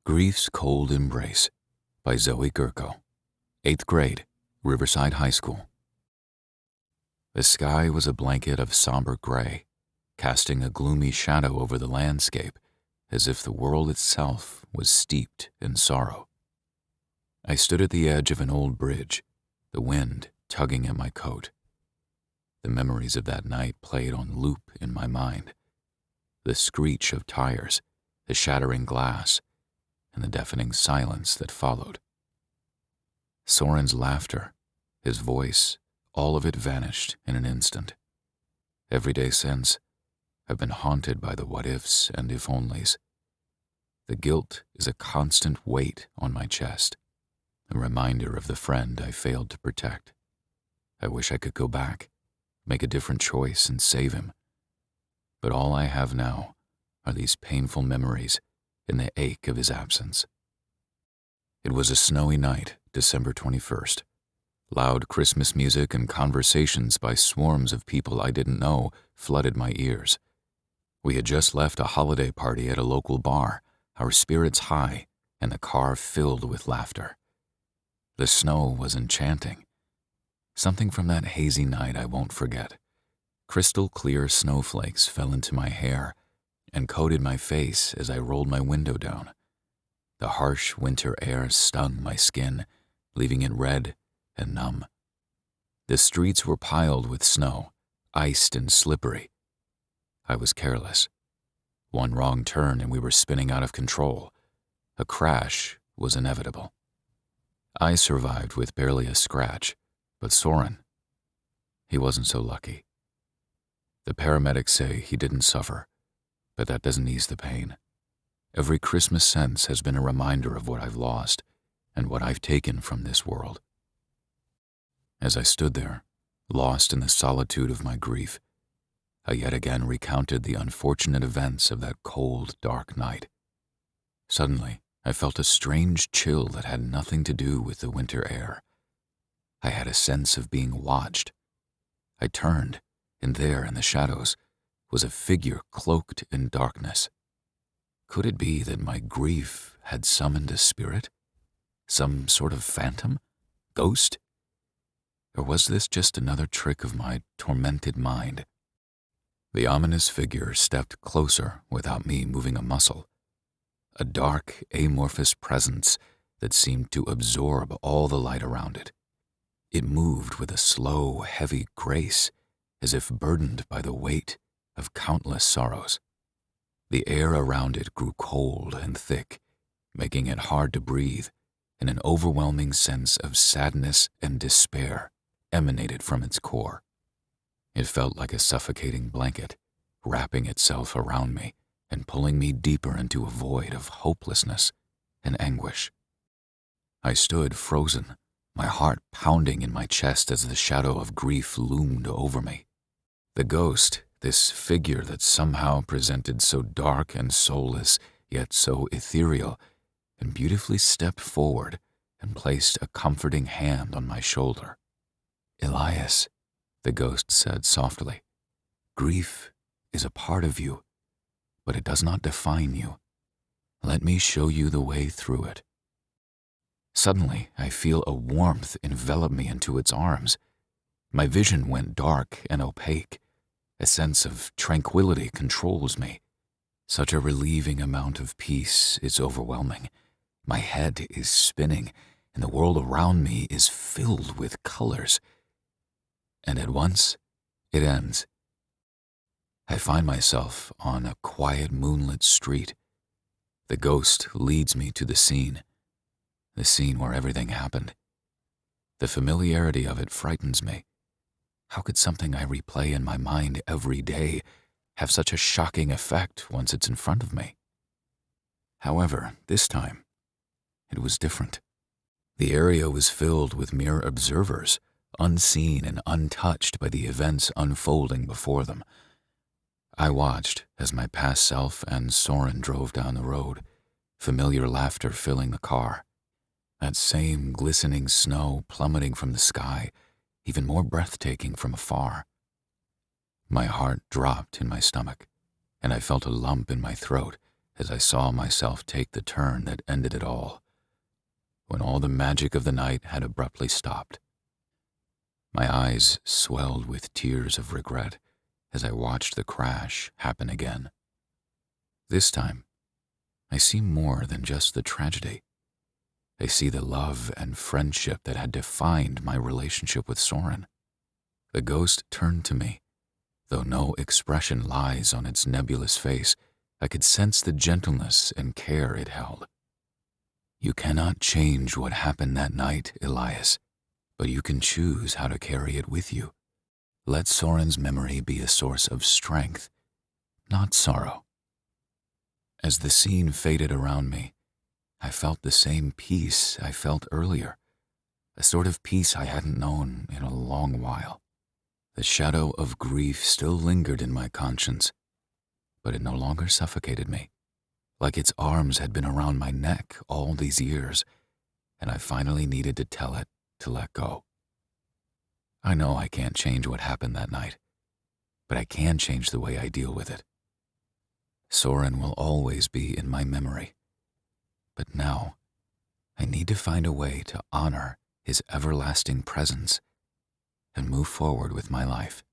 Grief's Cold Embrace by Zoey Gurko, 8th grade, Riverside High School. The sky was a blanket of somber gray, casting a gloomy shadow over the landscape as if the world itself was steeped in sorrow. I stood at the edge of an old bridge, the wind tugging at my coat. The memories of that night played on loop in my mind. The screech of tires, the shattering glass, and the deafening silence that followed. Soren's laughter, his voice, all of it vanished in an instant. Every day since, I've been haunted by the what-ifs and if-onlys. The guilt is a constant weight on my chest, a reminder of the friend I failed to protect. I wish I could go back, make a different choice and save him. But all I have now are these painful memories and the ache of his absence. It was a snowy night, December 21st. Loud Christmas music and conversations by swarms of people I didn't know flooded my ears. We had just left a holiday party at a local bar, our spirits high and the car filled with laughter. The snow was enchanting. Something from that hazy night I won't forget. Crystal clear snowflakes fell into my hair and coated my face as I rolled my window down. The harsh winter air stung my skin, leaving it red and numb. The streets were piled with snow, iced and slippery. I was careless. One wrong turn and we were spinning out of control. A crash was inevitable. I survived with barely a scratch, but Soren, he wasn't so lucky. The paramedics say he didn't suffer, but that doesn't ease the pain. Every Christmas since has been a reminder of what I've lost and what I've taken from this world. As I stood there, lost in the solitude of my grief, I yet again recounted the unfortunate events of that cold, dark night. Suddenly, I felt a strange chill that had nothing to do with the winter air. I had a sense of being watched. I turned, and there in the shadows was a figure cloaked in darkness. Could it be that my grief had summoned a spirit? Some sort of phantom? Ghost? Or was this just another trick of my tormented mind? The ominous figure stepped closer without me moving a muscle. A dark, amorphous presence that seemed to absorb all the light around it. It moved with a slow, heavy grace, as if burdened by the weight of countless sorrows. The air around it grew cold and thick, making it hard to breathe, and an overwhelming sense of sadness and despair emanated from its core. It felt like a suffocating blanket, wrapping itself around me and pulling me deeper into a void of hopelessness and anguish. I stood frozen, my heart pounding in my chest as the shadow of grief loomed over me. The ghost, this figure that somehow presented so dark and soulless, yet so ethereal, and beautifully stepped forward and placed a comforting hand on my shoulder. "Elias," the ghost said softly, "grief is a part of you, but it does not define you. Let me show you the way through it." Suddenly, I feel a warmth envelop me into its arms. My vision went dark and opaque. A sense of tranquility controls me. Such a relieving amount of peace is overwhelming. My head is spinning, and the world around me is filled with colors. And at once, it ends. I find myself on a quiet moonlit street. The ghost leads me to the scene where everything happened. The familiarity of it frightens me. How could something I replay in my mind every day have such a shocking effect once it's in front of me? However, this time, it was different. The area was filled with mere observers, unseen and untouched by the events unfolding before them. I watched as my past self and Soren drove down the road, familiar laughter filling the car. That same glistening snow plummeting from the sky, even more breathtaking from afar. My heart dropped in my stomach, and I felt a lump in my throat as I saw myself take the turn that ended it all, when all the magic of the night had abruptly stopped. My eyes swelled with tears of regret as I watched the crash happen again. This time, I see more than just the tragedy. I see the love and friendship that had defined my relationship with Soren. The ghost turned to me. Though no expression lies on its nebulous face, I could sense the gentleness and care it held. You cannot change what happened that night, Elias, but you can choose how to carry it with you. Let Soren's memory be a source of strength, not sorrow. As the scene faded around me, I felt the same peace I felt earlier, a sort of peace I hadn't known in a long while. The shadow of grief still lingered in my conscience, but it no longer suffocated me, like its arms had been around my neck all these years, and I finally needed to tell it to let go. I know I can't change what happened that night, but I can change the way I deal with it. Soren will always be in my memory, but now I need to find a way to honor his everlasting presence and move forward with my life.